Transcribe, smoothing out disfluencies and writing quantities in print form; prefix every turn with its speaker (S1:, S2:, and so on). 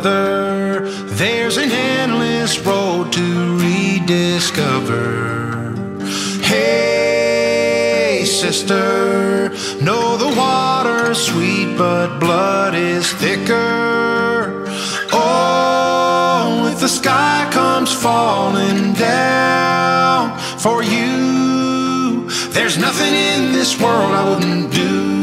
S1: brother, there's an endless road to rediscover. Hey, sister, know the water's sweet, but blood is thicker. Oh, if the sky comes falling down for you, there's nothing in this world I wouldn't do.